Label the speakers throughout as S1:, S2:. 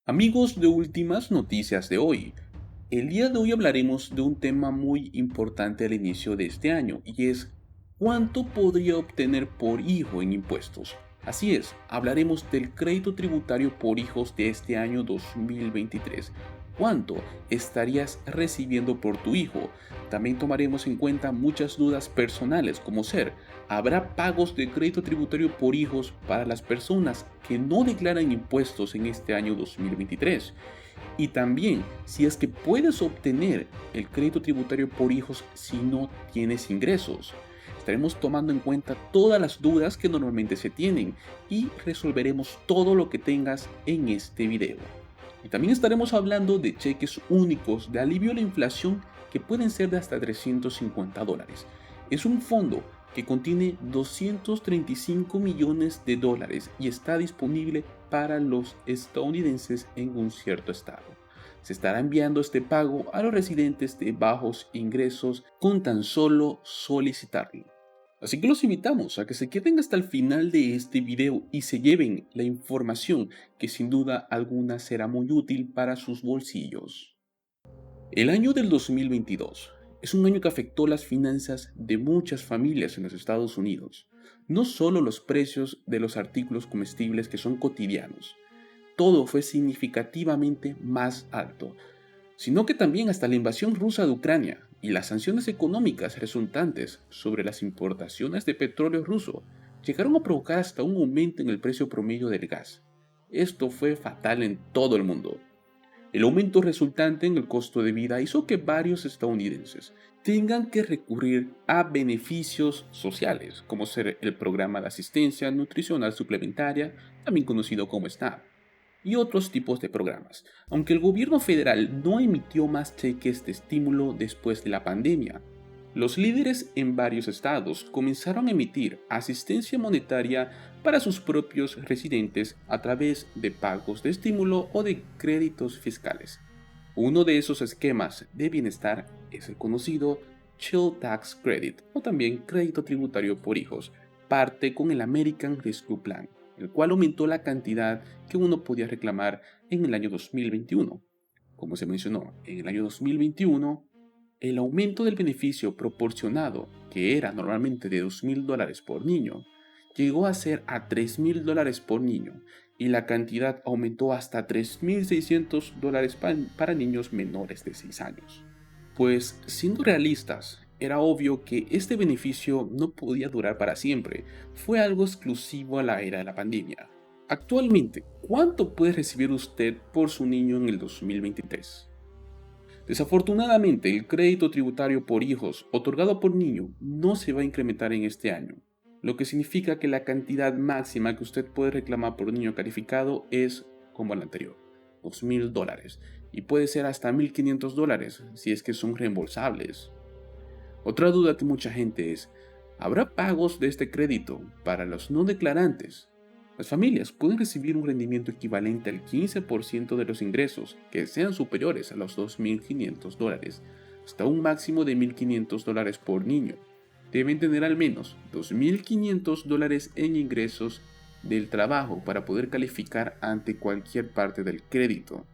S1: Amigos de Últimas Noticias de hoy, el día de hoy hablaremos de un tema muy importante al inicio de este año y es ¿cuánto podría obtener por hijo en impuestos? Así es, hablaremos del crédito tributario por hijos de este año 2023. ¿Cuánto estarías recibiendo por tu hijo? También tomaremos en cuenta muchas dudas personales como ser, ¿habrá pagos de crédito tributario por hijos para las personas que no declaran impuestos en este año 2023? Y también si es que puedes obtener el crédito tributario por hijos si no tienes ingresos. Estaremos tomando en cuenta todas las dudas que normalmente se tienen y resolveremos todo lo que tengas en este video. Y también estaremos hablando de cheques únicos de alivio a la inflación que pueden ser de hasta $350. Es un fondo que contiene 235 millones de dólares y está disponible para los estadounidenses en un cierto estado. Se estará enviando este pago a los residentes de bajos ingresos con tan solo solicitarlo. Así que los invitamos a que se queden hasta el final de este video y se lleven la información que sin duda alguna será muy útil para sus bolsillos. El año del 2022 es un año que afectó las finanzas de muchas familias en los Estados Unidos. No solo los precios de los artículos comestibles que son cotidianos, todo fue significativamente más alto, sino que también hasta la invasión rusa de Ucrania y las sanciones económicas resultantes sobre las importaciones de petróleo ruso llegaron a provocar hasta un aumento en el precio promedio del gas. Esto fue fatal en todo el mundo. El aumento resultante en el costo de vida hizo que varios estadounidenses tengan que recurrir a beneficios sociales, como ser el programa de asistencia nutricional suplementaria, también conocido como SNAP, y otros tipos de programas, aunque el gobierno federal no emitió más cheques de estímulo después de la pandemia. Los líderes en varios estados comenzaron a emitir asistencia monetaria para sus propios residentes a través de pagos de estímulo o de créditos fiscales. Uno de esos esquemas de bienestar es el conocido Child Tax Credit o también crédito tributario por hijos, parte con el American Rescue Plan, el cual aumentó la cantidad que uno podía reclamar en el año 2021. Como se mencionó, en el año 2021, el aumento del beneficio proporcionado, que era normalmente de $2,000 por niño, llegó a ser a $3,000 por niño y la cantidad aumentó hasta $3,600 para niños menores de 6 años. Pues siendo realistas, era obvio que este beneficio no podía durar para siempre, fue algo exclusivo a la era de la pandemia. Actualmente, ¿cuánto puede recibir usted por su niño en el 2023? Desafortunadamente, el crédito tributario por hijos otorgado por niño no se va a incrementar en este año, lo que significa que la cantidad máxima que usted puede reclamar por niño calificado es como el anterior, $2,000, y puede ser hasta $1,500 si es que son reembolsables. Otra duda que mucha gente es, ¿habrá pagos de este crédito para los no declarantes? Las familias pueden recibir un rendimiento equivalente al 15% de los ingresos que sean superiores a los $2,500, hasta un máximo de $1,500 por niño. Deben tener al menos $2,500 en ingresos del trabajo para poder calificar ante cualquier parte del crédito.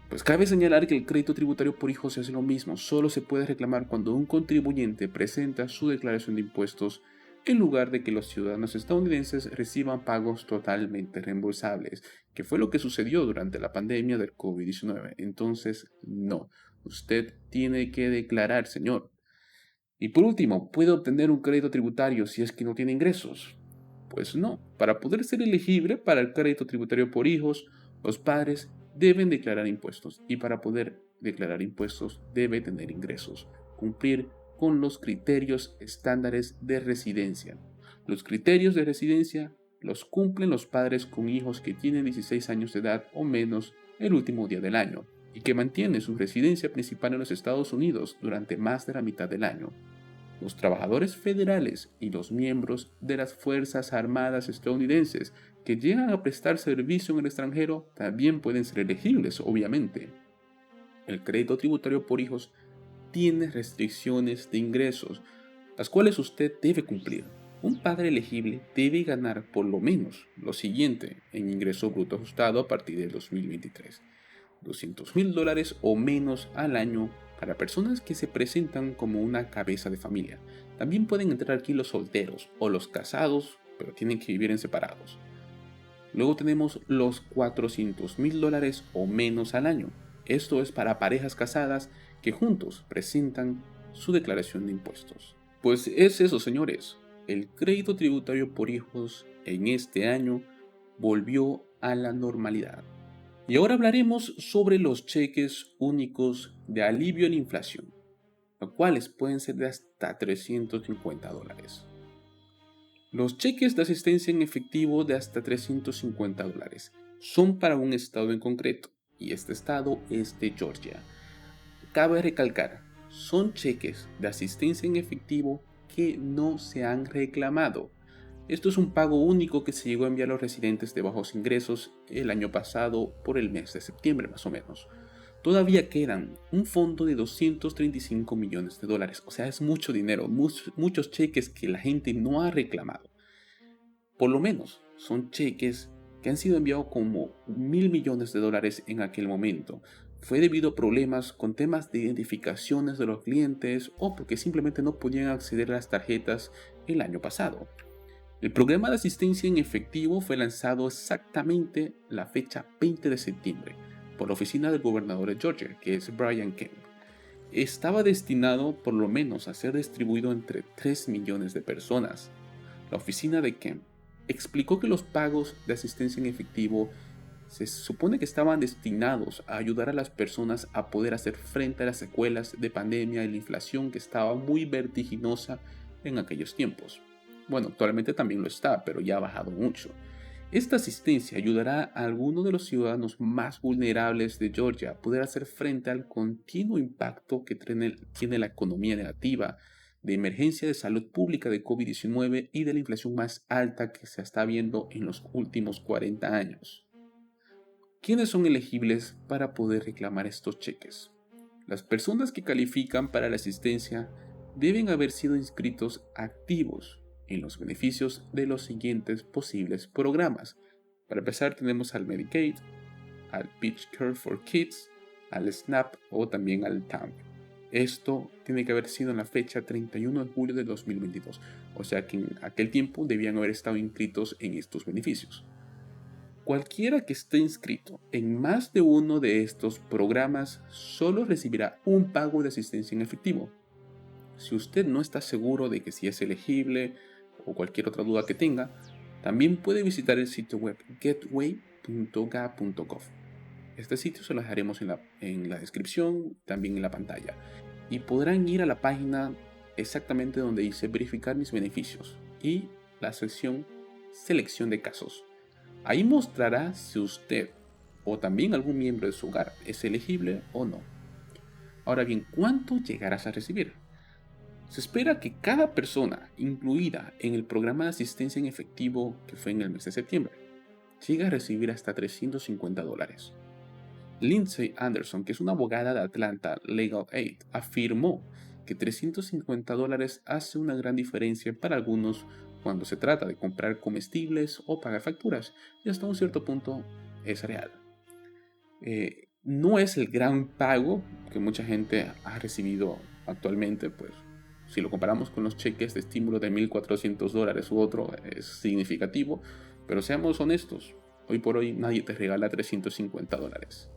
S1: Pues cabe señalar que el crédito tributario por hijos es lo mismo, solo se puede reclamar cuando un contribuyente presenta su declaración de impuestos en lugar de que los ciudadanos estadounidenses reciban pagos totalmente reembolsables, que fue lo que sucedió durante la pandemia del COVID-19. Entonces, no, usted tiene que declarar, señor. Y por último, ¿puede obtener un crédito tributario si es que no tiene ingresos? Pues no, para poder ser elegible para el crédito tributario por hijos, los padres deben declarar impuestos y para poder declarar impuestos debe tener ingresos, cumplir con los criterios estándares de residencia. Los criterios de residencia los cumplen los padres con hijos que tienen 16 años de edad o menos el último día del año y que mantienen su residencia principal en los Estados Unidos durante más de la mitad del año. Los trabajadores federales y los miembros de las Fuerzas Armadas estadounidenses que llegan a prestar servicio en el extranjero también pueden ser elegibles, obviamente. El crédito tributario por hijos tiene restricciones de ingresos, las cuales usted debe cumplir. Un padre elegible debe ganar por lo menos lo siguiente en ingreso bruto ajustado a partir del 2023. $200,000 o menos al año para personas que se presentan como una cabeza de familia. También pueden entrar aquí los solteros o los casados, pero tienen que vivir en separados. Luego tenemos los $400,000 o menos al año. Esto es para parejas casadas que juntos presentan su declaración de impuestos. Pues es eso, señores. El crédito tributario por hijos en este año volvió a la normalidad. Y ahora hablaremos sobre los cheques únicos de alivio a la inflación, los cuales pueden ser de hasta $350. Los cheques de asistencia en efectivo de hasta $350 son para un estado en concreto, y este estado es de Georgia. Cabe recalcar, son cheques de asistencia en efectivo que no se han reclamado. Esto es un pago único que se llegó a enviar a los residentes de bajos ingresos el año pasado por el mes de septiembre más o menos. Todavía quedan un fondo de $235 millones, o sea, es mucho dinero, muchos cheques que la gente no ha reclamado. Por lo menos son cheques que han sido enviados como $1,000 millones en aquel momento. Fue debido a problemas con temas de identificaciones de los clientes o porque simplemente no podían acceder a las tarjetas el año pasado. El programa de asistencia en efectivo fue lanzado exactamente la fecha 20 de septiembre por la oficina del gobernador de Georgia, que es Brian Kemp. Estaba destinado por lo menos a ser distribuido entre 3 millones de personas. La oficina de Kemp explicó que los pagos de asistencia en efectivo se supone que estaban destinados a ayudar a las personas a poder hacer frente a las secuelas de pandemia y la inflación que estaba muy vertiginosa en aquellos tiempos. Bueno, actualmente también lo está, pero ya ha bajado mucho. Esta asistencia ayudará a algunos de los ciudadanos más vulnerables de Georgia a poder hacer frente al continuo impacto que tiene la economía negativa, de emergencia de salud pública de COVID-19 y de la inflación más alta que se está viendo en los últimos 40 años. ¿Quiénes son elegibles para poder reclamar estos cheques? Las personas que califican para la asistencia deben haber sido inscritos activos en los beneficios de los siguientes posibles programas. Para empezar tenemos al Medicaid, al Peach Care for Kids, al SNAP o también al TAMP. Esto tiene que haber sido en la fecha 31 de julio de 2022, o sea que en aquel tiempo debían haber estado inscritos en estos beneficios. Cualquiera que esté inscrito en más de uno de estos programas solo recibirá un pago de asistencia en efectivo. Si usted no está seguro de que si es elegible o cualquier otra duda que tenga, también puede visitar el sitio web getway.ga.gov. Este sitio se lo dejaremos en la descripción, también en la pantalla. Y podrán ir a la página exactamente donde dice verificar mis beneficios y la sección selección de casos. Ahí mostrará si usted o también algún miembro de su hogar es elegible o no. Ahora bien, ¿cuánto llegarás a recibir? Se espera que cada persona incluida en el programa de asistencia en efectivo que fue en el mes de septiembre llegue a recibir hasta $350. Lindsay Anderson, que es una abogada de Atlanta Legal Aid, afirmó que $350 hace una gran diferencia para algunos cuando se trata de comprar comestibles o pagar facturas, y hasta un cierto punto es real. No es el gran pago que mucha gente ha recibido actualmente, pues si lo comparamos con los cheques de estímulo de $1,400 u otro, es significativo, pero seamos honestos, hoy por hoy nadie te regala $350.